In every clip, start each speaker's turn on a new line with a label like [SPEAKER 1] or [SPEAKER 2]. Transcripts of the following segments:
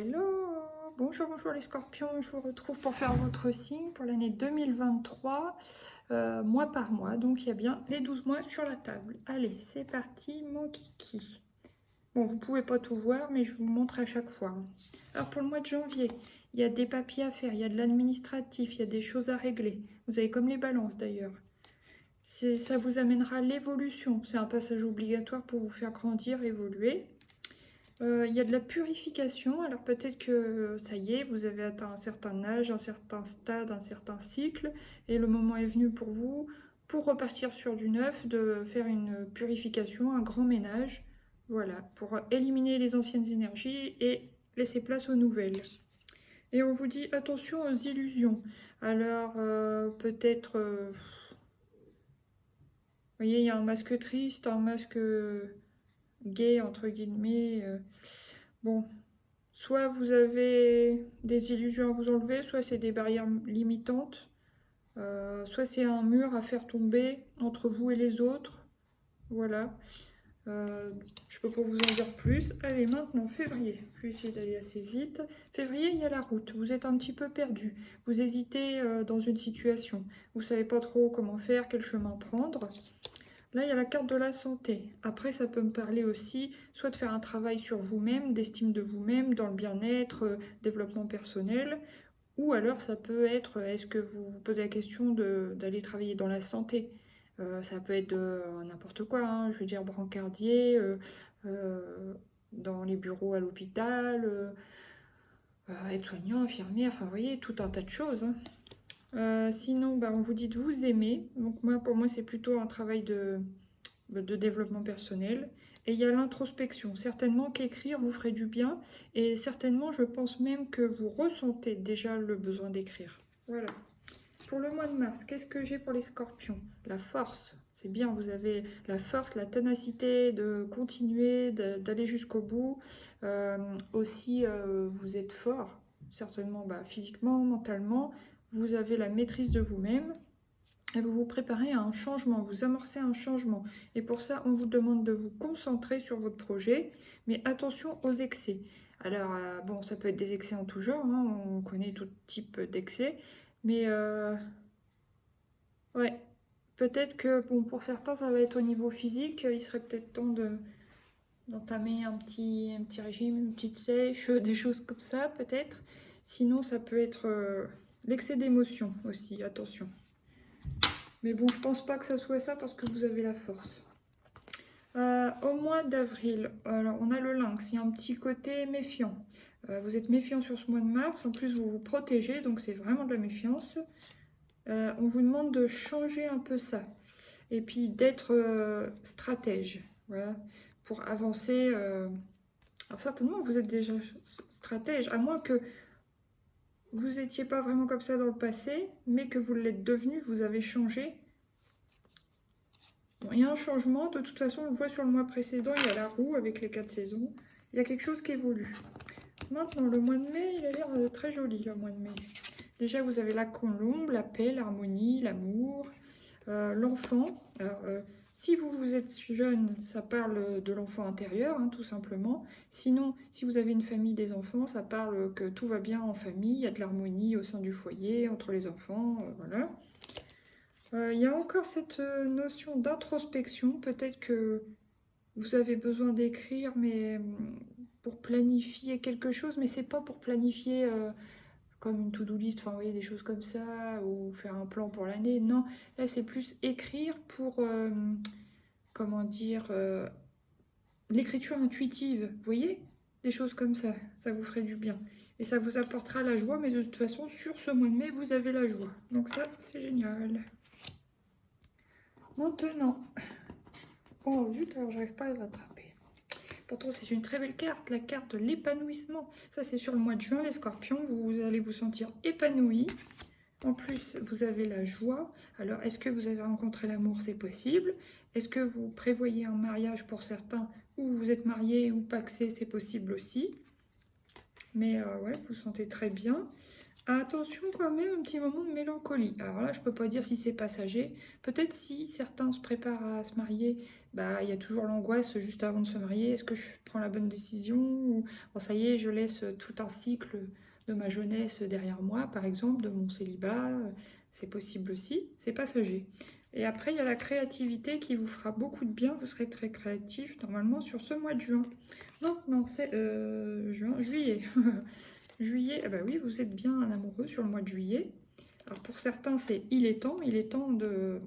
[SPEAKER 1] Hello, bonjour les scorpions, je vous retrouve pour faire votre signe pour l'année 2023, mois par mois, donc il y a bien les 12 mois sur la table. Allez, c'est parti mon kiki. Bon, vous pouvez pas tout voir, mais je vous montre à chaque fois. Alors pour le mois de janvier, il y a des papiers à faire, il y a de l'administratif, il y a des choses à régler. Vous avez comme les balances d'ailleurs. Ça vous amènera l'évolution, c'est un passage obligatoire pour vous faire grandir, évoluer. Il y a de la purification, alors peut-être que ça y est, vous avez atteint un certain âge, un certain stade, un certain cycle, et le moment est venu pour vous, pour repartir sur du neuf, de faire une purification, un grand ménage, voilà, pour éliminer les anciennes énergies et laisser place aux nouvelles. Et on vous dit attention aux illusions. Alors peut-être, vous voyez, il y a un masque triste, un masque gay, entre guillemets. Bon, soit vous avez des illusions à vous enlever, soit c'est des barrières limitantes, soit c'est un mur à faire tomber entre vous et les autres. Voilà. Je peux pas vous en dire plus. Allez, maintenant, février. Je vais essayer d'aller assez vite. Février, il y a la route. Vous êtes un petit peu perdu. Vous hésitez dans une situation. Vous savez pas trop comment faire, quel chemin prendre. Là, il y a la carte de la santé. Après, ça peut me parler aussi soit de faire un travail sur vous-même, d'estime de vous-même, dans le bien-être, développement personnel, ou alors ça peut être, est-ce que vous vous posez la question d'aller travailler dans la santé? Ça peut être n'importe quoi, hein, je veux dire brancardier, dans les bureaux à l'hôpital, être soignant, infirmière, enfin vous voyez, tout un tas de choses, hein. Sinon, bah, on vous dit de vous aimer. Donc pour moi, c'est plutôt un travail de développement personnel. Et il y a l'introspection. Certainement qu'écrire vous ferait du bien. Et certainement, je pense même que vous ressentez déjà le besoin d'écrire. Voilà. Pour le mois de mars, qu'est-ce que j'ai pour les scorpions? La force. C'est bien, vous avez la force, la ténacité de continuer, d'aller jusqu'au bout. Aussi, vous êtes fort, certainement physiquement, mentalement. Vous avez la maîtrise de vous-même. Et vous vous préparez à un changement, vous amorcez un changement. Et pour ça, on vous demande de vous concentrer sur votre projet, mais attention aux excès. Alors, bon, ça peut être des excès en tout genre, hein, on connaît tout type d'excès, mais ouais, peut-être que bon, pour certains, ça va être au niveau physique, il serait peut-être temps d'entamer un petit régime, une petite sèche, des choses comme ça, peut-être. Sinon, ça peut être l'excès d'émotion aussi, attention. Mais bon, je pense pas que ça soit ça parce que vous avez la force. Au mois d'avril, alors on a le lynx, il y a un petit côté méfiant. Vous êtes méfiant sur ce mois de mars, en plus vous vous protégez, donc c'est vraiment de la méfiance. On vous demande de changer un peu ça. Et puis d'être stratège, voilà, pour avancer. Alors certainement vous êtes déjà stratège, à moins que vous n'étiez pas vraiment comme ça dans le passé, mais que vous l'êtes devenu, vous avez changé. Bon, il y a un changement, de toute façon on le voit sur le mois précédent, il y a la roue avec les 4 saisons. Il y a quelque chose qui évolue. Maintenant, le mois de mai, il a l'air très joli, le mois de mai. Déjà, vous avez la colombe, la paix, l'harmonie, l'amour, l'enfant. Alors, si vous êtes jeune, ça parle de l'enfant intérieur, hein, tout simplement. Sinon, si vous avez une famille, des enfants, ça parle que tout va bien en famille, il y a de l'harmonie au sein du foyer, entre les enfants, voilà. Il y a encore cette notion d'introspection. Peut-être que vous avez besoin d'écrire, mais pour planifier quelque chose, mais c'est pas pour planifier comme une to-do list, enfin, vous voyez, des choses comme ça, ou faire un plan pour l'année. Non, là, c'est plus écrire pour, comment dire, l'écriture intuitive, vous voyez? Des choses comme ça vous ferait du bien. Et ça vous apportera la joie, mais de toute façon, sur ce mois de mai, vous avez la joie. Donc ça, c'est génial. Maintenant, oh zut, alors j'arrive pas à le rattraper. Pourtant, c'est une très belle carte, la carte de l'épanouissement. Ça, c'est sur le mois de juin, les scorpions, vous allez vous sentir épanouis. En plus, vous avez la joie. Alors, est-ce que vous avez rencontré l'amour? C'est possible. Est-ce que vous prévoyez un mariage pour certains, ou vous êtes marié ou pacsé? C'est possible aussi. Mais ouais, vous vous sentez très bien. Attention quand même, un petit moment de mélancolie. Alors là, je peux pas dire si c'est passager. Peut-être si certains se préparent à se marier, bah il y a toujours l'angoisse juste avant de se marier. Est-ce que je prends la bonne décision ou bon, ça y est, je laisse tout un cycle de ma jeunesse derrière moi, par exemple, de mon célibat. C'est possible aussi. C'est passager. Et après, il y a la créativité qui vous fera beaucoup de bien. Vous serez très créatif normalement sur ce mois de juin. Non, c'est juillet. Juillet, eh ben oui, vous êtes bien un amoureux sur le mois de juillet. Alors pour certains, c'est il est temps de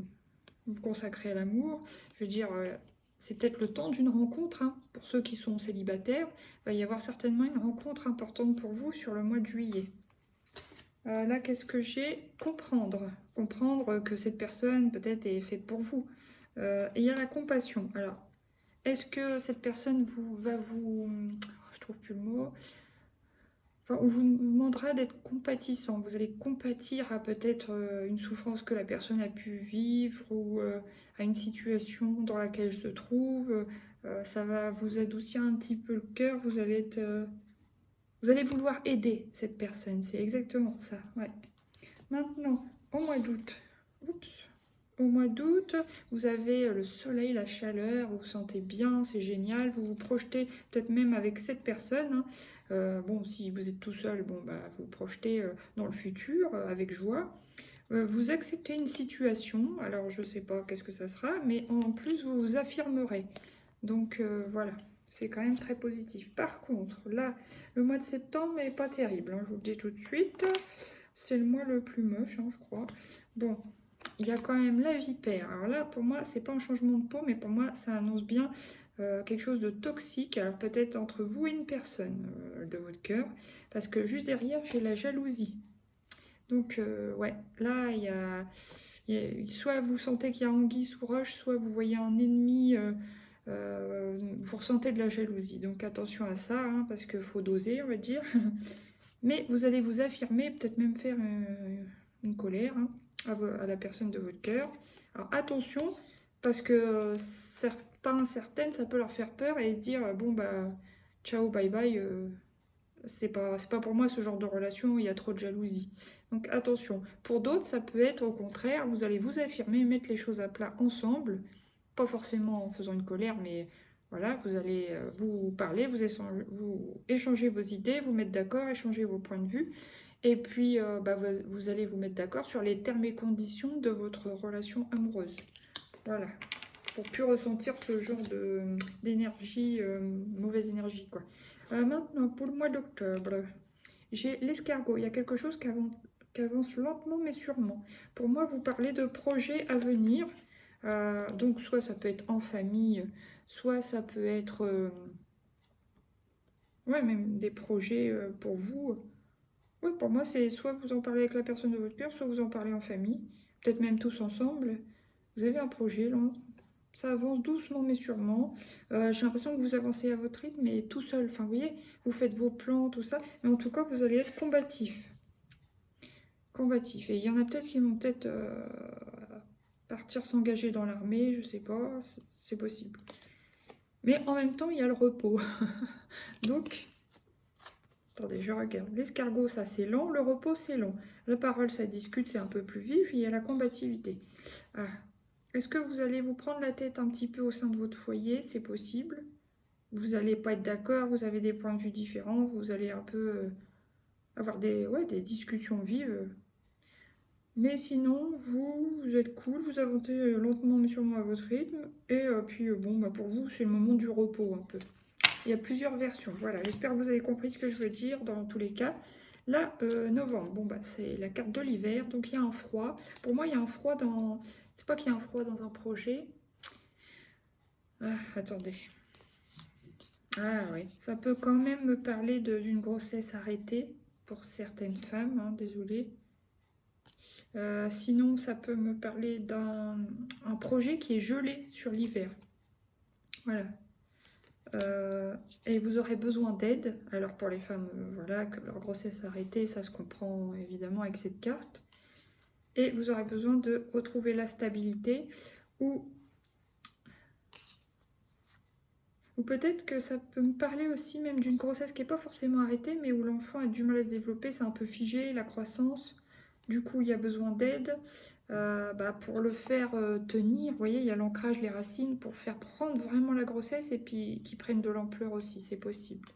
[SPEAKER 1] vous consacrer à l'amour. Je veux dire, c'est peut-être le temps d'une rencontre. Hein. Pour ceux qui sont célibataires, il va y avoir certainement une rencontre importante pour vous sur le mois de juillet. Là, qu'est-ce que j'ai? Comprendre. Comprendre que cette personne peut-être est faite pour vous. Et il y a la compassion. Alors, est-ce que cette personne va vous... Je trouve plus le mot. Enfin, on vous demandera d'être compatissant. Vous allez compatir à peut-être une souffrance que la personne a pu vivre ou à une situation dans laquelle elle se trouve. Ça va vous adoucir un petit peu le cœur. Vous allez vouloir aider cette personne. C'est exactement ça. Ouais. Maintenant, au mois d'août. Oups. Au mois d'août, vous avez le soleil, la chaleur, vous vous sentez bien, c'est génial, vous vous projetez peut-être même avec cette personne. Hein. Bon, si vous êtes tout seul, bon, bah, vous vous projetez dans le futur avec joie. Vous acceptez une situation, alors je ne sais pas qu'est-ce que ça sera, mais en plus vous vous affirmerez. Donc voilà, c'est quand même très positif. Par contre, là, le mois de septembre n'est pas terrible, hein, je vous le dis tout de suite. C'est le mois le plus moche, hein, je crois. Bon, il y a quand même la vipère. Alors là, pour moi, c'est pas un changement de peau, mais pour moi, ça annonce bien quelque chose de toxique. Alors peut-être entre vous et une personne de votre cœur. Parce que juste derrière, j'ai la jalousie. Donc, ouais, là, soit vous sentez qu'il y a anguille sous roche, soit vous voyez un ennemi, vous ressentez de la jalousie. Donc attention à ça, hein, parce qu'il faut doser, on va dire. Mais vous allez vous affirmer, peut-être même faire une colère. Hein, à la personne de votre cœur. Alors attention, parce que certaines, ça peut leur faire peur et se dire bon bah ciao, bye bye, c'est pas pour moi ce genre de relation, il y a trop de jalousie. Donc attention. Pour d'autres, ça peut être au contraire, vous allez vous affirmer, mettre les choses à plat ensemble, pas forcément en faisant une colère, mais voilà, vous allez vous parler, vous échanger vos idées, vous mettre d'accord, échanger vos points de vue. Et puis, bah, vous allez vous mettre d'accord sur les termes et conditions de votre relation amoureuse. Voilà. Pour plus ressentir ce genre d'énergie, mauvaise énergie, quoi. Maintenant, pour le mois d'octobre, j'ai l'escargot. Il y a quelque chose qui avance lentement mais sûrement. Pour moi, vous parlez de projets à venir. Donc, soit ça peut être en famille, soit ça peut être... ouais, même des projets pour vous. Oui, pour moi, c'est soit vous en parlez avec la personne de votre cœur, soit vous en parlez en famille, peut-être même tous ensemble. Vous avez un projet, là, ça avance doucement mais sûrement. J'ai l'impression que vous avancez à votre rythme, mais tout seul. Enfin, vous voyez, vous faites vos plans, tout ça, mais en tout cas, vous allez être combatif. Combatif. Et il y en a peut-être qui vont peut-être partir s'engager dans l'armée, je sais pas, c'est possible. Mais en même temps, il y a le repos. Donc... Attendez, je regarde. L'escargot, ça c'est lent. Le repos, c'est long. La parole, ça discute, c'est un peu plus vif. Il y a la combativité. Ah. Est-ce que vous allez vous prendre la tête un petit peu au sein de votre foyer? C'est possible. Vous n'allez pas être d'accord, vous avez des points de vue différents. Vous allez un peu avoir des discussions vives. Mais sinon, vous êtes cool. Vous avancez lentement mais sûrement à votre rythme. Et puis, bon, bah, pour vous, c'est le moment du repos un peu. Il y a plusieurs versions. Voilà, j'espère que vous avez compris ce que je veux dire dans tous les cas. Là, novembre, bon, bah, c'est la carte de l'hiver, donc il y a un froid. Pour moi, il y a un froid dans... C'est pas qu'il y a un froid dans un projet. Ah, attendez. Ah oui, ça peut quand même me parler d'une grossesse arrêtée pour certaines femmes, hein, désolée. Sinon, ça peut me parler d'un projet qui est gelé sur l'hiver. Voilà. Et vous aurez besoin d'aide. Alors pour les femmes, voilà, que leur grossesse arrêtée, ça se comprend évidemment avec cette carte. Et vous aurez besoin de retrouver la stabilité ou Ou peut-être que ça peut me parler aussi même d'une grossesse qui n'est pas forcément arrêtée, mais où l'enfant a du mal à se développer, c'est un peu figé, la croissance. Du coup, il y a besoin d'aide pour le faire tenir. Vous voyez, il y a l'ancrage, les racines, pour faire prendre vraiment la grossesse et puis qu'ils prennent de l'ampleur aussi, c'est possible.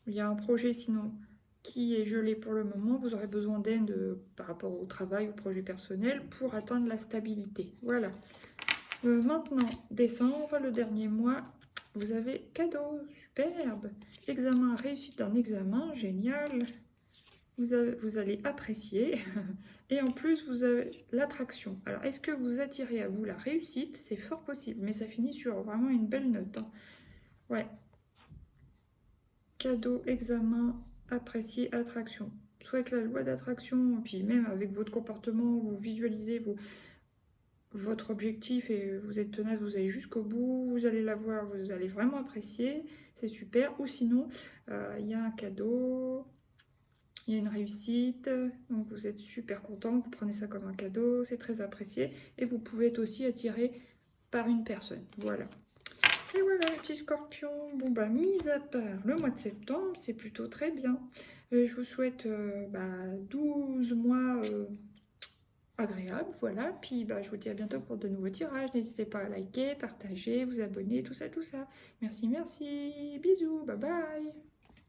[SPEAKER 1] Il y a un projet sinon qui est gelé pour le moment. Vous aurez besoin d'aide par rapport au travail, au projet personnel, pour atteindre la stabilité. Voilà. Maintenant, décembre, le dernier mois, vous avez cadeau, superbe. Examen, réussite d'un examen, génial. Vous allez apprécier. Et en plus, vous avez l'attraction. Alors, est-ce que vous attirez à vous la réussite? C'est fort possible, mais ça finit sur vraiment une belle note. Hein. Ouais. Cadeau, examen, apprécier, attraction. Soit avec la loi d'attraction, puis même avec votre comportement, vous visualisez votre objectif et vous êtes tenace, vous allez jusqu'au bout, vous allez l'avoir, vous allez vraiment apprécier, c'est super. Ou sinon, il y a un cadeau, il y a une réussite, donc vous êtes super content, vous prenez ça comme un cadeau, c'est très apprécié. Et vous pouvez être aussi attiré par une personne, voilà. Et voilà les petits scorpions. Bon bah mis à part le mois de septembre, c'est plutôt très bien. Je vous souhaite 12 mois agréables, voilà. Puis je vous dis à bientôt pour de nouveaux tirages. N'hésitez pas à liker, partager, vous abonner, tout ça, tout ça. Merci, merci. Bisous, bye bye.